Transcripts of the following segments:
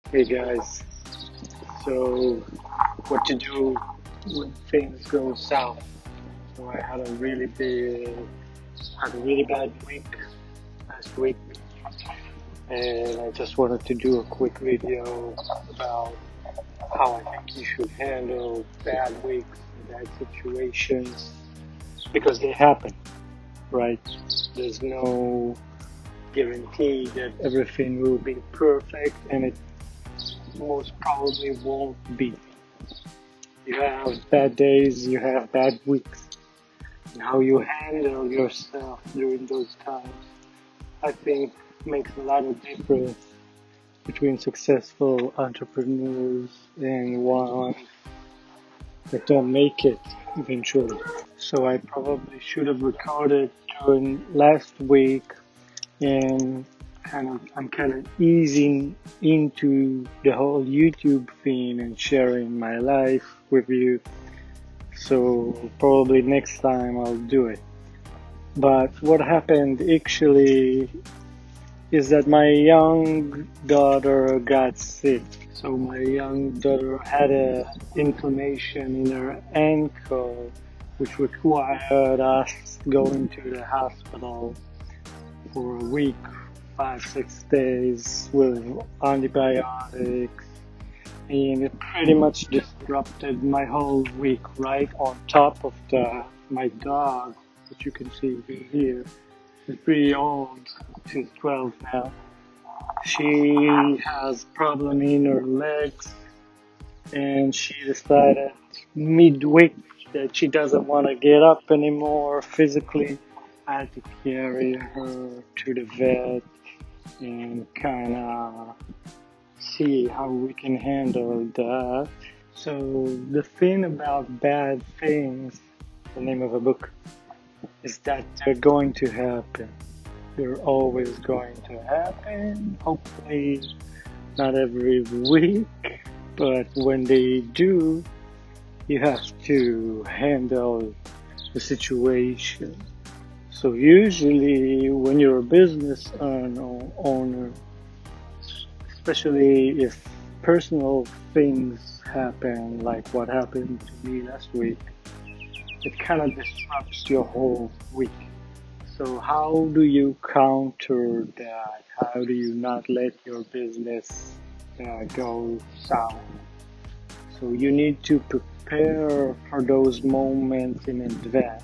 Hey guys, so what to do when things go south? So I had a really bad week last week, and I just wanted to do a quick video about how I think you should handle bad weeks and bad situations because they happen, right? There's no guarantee that everything will be perfect, and it most probably won't be. You have bad days, you have bad weeks, and how you handle yourself during those times, I think makes a lot of difference between successful entrepreneurs and one that don't make it eventually. So I probably should have recorded during last week, and I'm kind of easing into the whole YouTube thing and sharing my life with you. So probably next time I'll do it. But what happened actually is that my young daughter got sick. So my young daughter had a inflammation in her ankle, which required us going to the hospital for a week, 5, 6 days with antibiotics, and it pretty much disrupted my whole week. Right on top of that, my dog, which you can see here, is pretty old. She's 12 now. She has problem in her legs, and she decided midweek that she doesn't want to get up anymore physically. I had to carry her to the vet and kind of see how we can handle that. So the thing about bad things, the name of a book, is that they're going to happen. They're always going to happen. Hopefully not every week, but when they do, you have to handle the situation. So usually when you're a business owner, especially if personal things happen like what happened to me last week, it kind of disrupts your whole week. So how do you counter that? How do you not let your business go south? So you need to prepare for those moments in advance.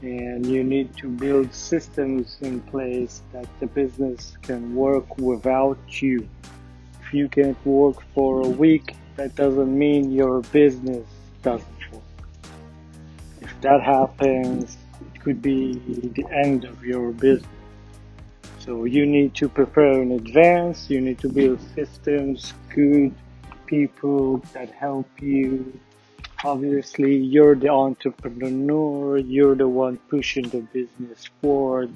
And you need to build systems in place that the business can work without you. If you can't work for a week, that doesn't mean your business doesn't work. If that happens, it could be the end of your business. So you need to prepare in advance, you need to build systems, good people that help you. Obviously, you're the entrepreneur, you're the one pushing the business forward,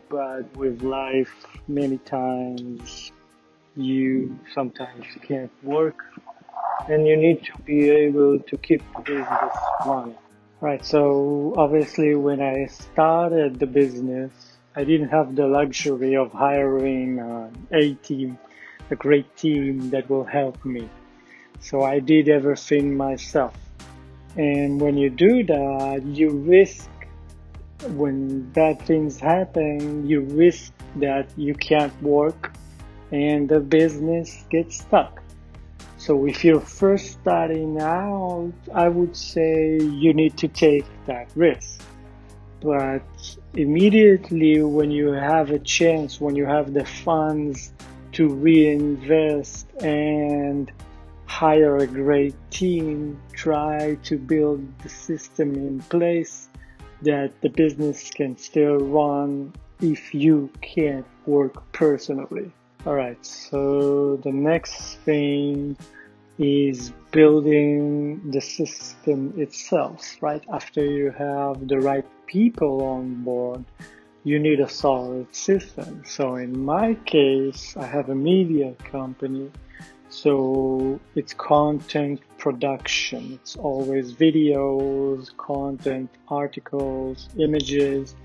but with life, many times you sometimes can't work, and you need to be able to keep the business running. Right, so obviously when I started the business, I didn't have the luxury of hiring a team, a great team that will help me. So I did everything myself. And when you do that, you risk, when bad things happen, you risk that you can't work and the business gets stuck. So if you're first starting out, I would say you need to take that risk. But immediately when you have a chance, when you have the funds to reinvest and hire a great team, try to build the system in place that the business can still run if you can't work personally. Alright, so the next thing is building the system itself, right? After you have the right people on board, you need a solid system. So in my case, I have a media company. So it's content production. It's always videos, content, articles, images,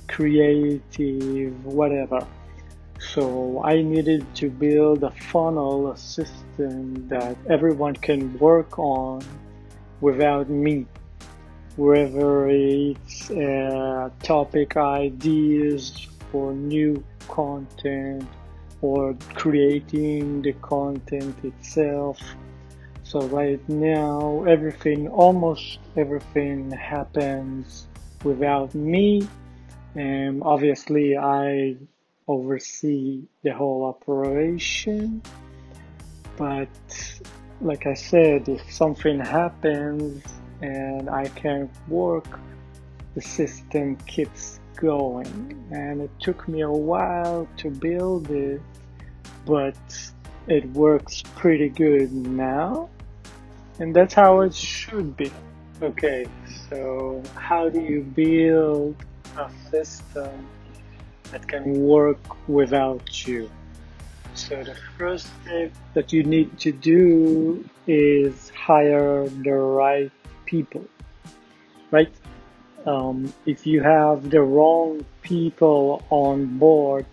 creative, whatever. So I needed to build a funnel, a system that everyone can work on without me, whether it's topic ideas for new content or creating the content itself. So right now, almost everything happens without me. And obviously, I oversee the whole operation. But like I said, if something happens and I can't work, the system keeps going. And it took me a while to build it, but it works pretty good now. And that's how it should be. Okay, so how do you build a system that can work without you? So the first step that you need to do is hire the right people, right? If you have the wrong people on board,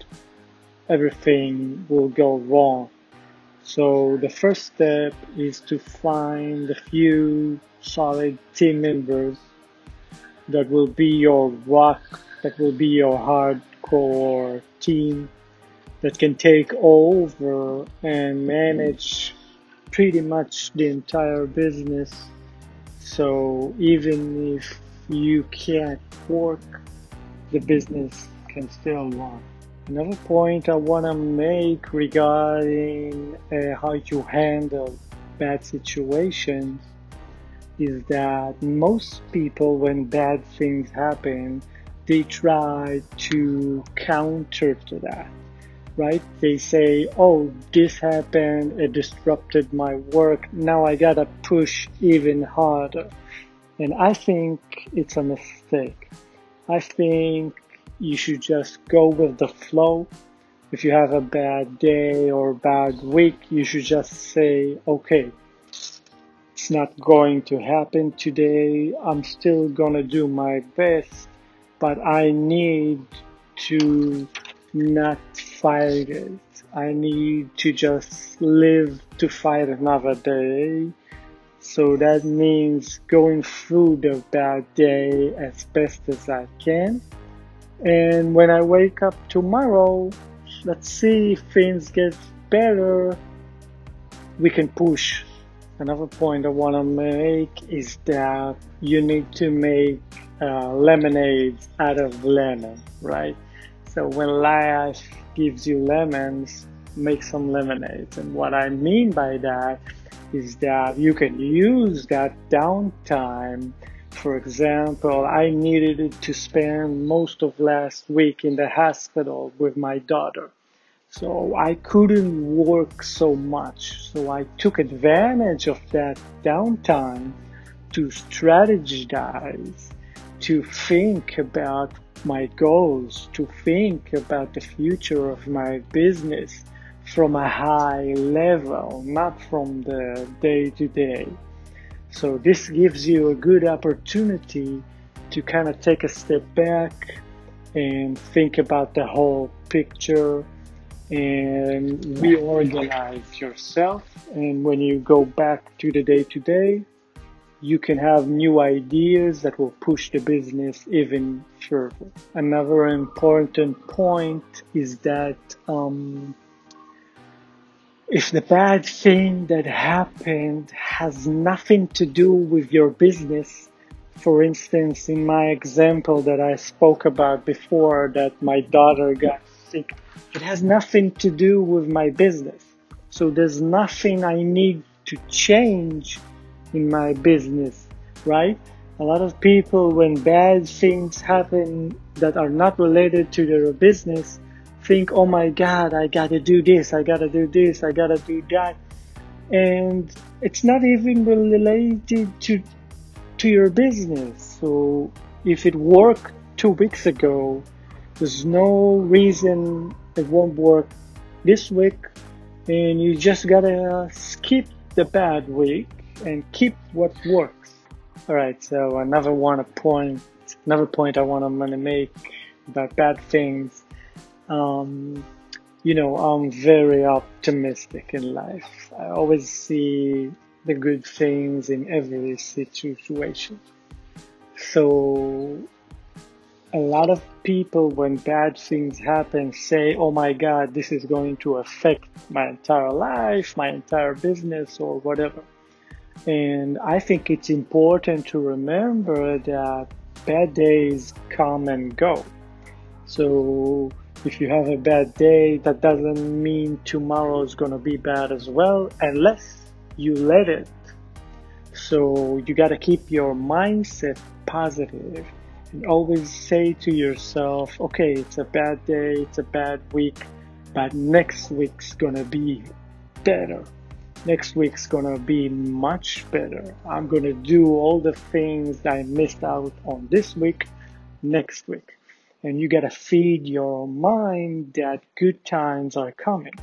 everything will go wrong. So the first step is to find a few solid team members that will be your rock, that will be your hardcore team that can take over and manage pretty much the entire business. So even if you can't work, the business can still run. Another point I want to make regarding how you handle bad situations is that most people, when bad things happen, they try to counter to that, right? They say, oh, this happened, it disrupted my work, now I gotta push even harder. And I think it's a mistake. I think you should just go with the flow. If you have a bad day or bad week, you should just say, okay, it's not going to happen today. I'm still gonna do my best, but I need to not fight it. I need to just live to fight another day. So that means going through the bad day as best as I can. And when I wake up tomorrow, let's see if things get better, we can push. Another point I want to make is that you need to make lemonade out of lemon, right? So when life gives you lemons, make some lemonade. And what I mean by that is that you can use that downtime. For example, I needed to spend most of last week in the hospital with my daughter. So I couldn't work so much. So I took advantage of that downtime to strategize, to think about my goals, to think about the future of my business from a high level, not from the day to day. So this gives you a good opportunity to kind of take a step back and think about the whole picture and reorganize yourself. And when you go back to the day-to-day, you can have new ideas that will push the business even further. Another important point is that if the bad thing that happened has nothing to do with your business, for instance, in my example that I spoke about before, that my daughter got sick, it has nothing to do with my business. So there's nothing I need to change in my business, right? A lot of people, when bad things happen that are not related to their business, think, oh my God, I gotta do this, I gotta do this, I gotta do that. And it's not even related to your business. So if it worked 2 weeks ago, there's no reason it won't work this week. And you just gotta skip the bad week and keep what works. Alright, so another point I want to make about bad things. I'm very optimistic in life. I always see the good things in every situation. So a lot of people, when bad things happen, say, oh my God, this is going to affect my entire life, my entire business, or whatever. And I think it's important to remember that bad days come and go. So if you have a bad day, that doesn't mean tomorrow is going to be bad as well, unless you let it. So you got to keep your mindset positive and always say to yourself, okay, it's a bad day, it's a bad week, but next week's going to be better. Next week's gonna be much better. I'm gonna do all the things that I missed out on this week, next week. And you gotta feed your mind that good times are coming.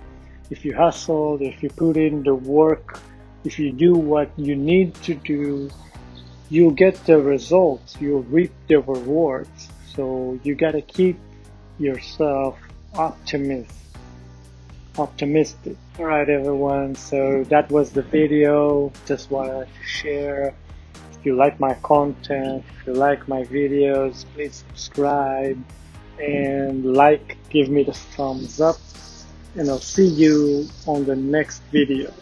If you hustle, if you put in the work, if you do what you need to do, you'll get the results, you'll reap the rewards. So you gotta keep yourself optimistic. Alright everyone, so that was the video. Just wanted to share. If you like my content, if you like my videos, please subscribe and give me the thumbs up, and I'll see you on the next video.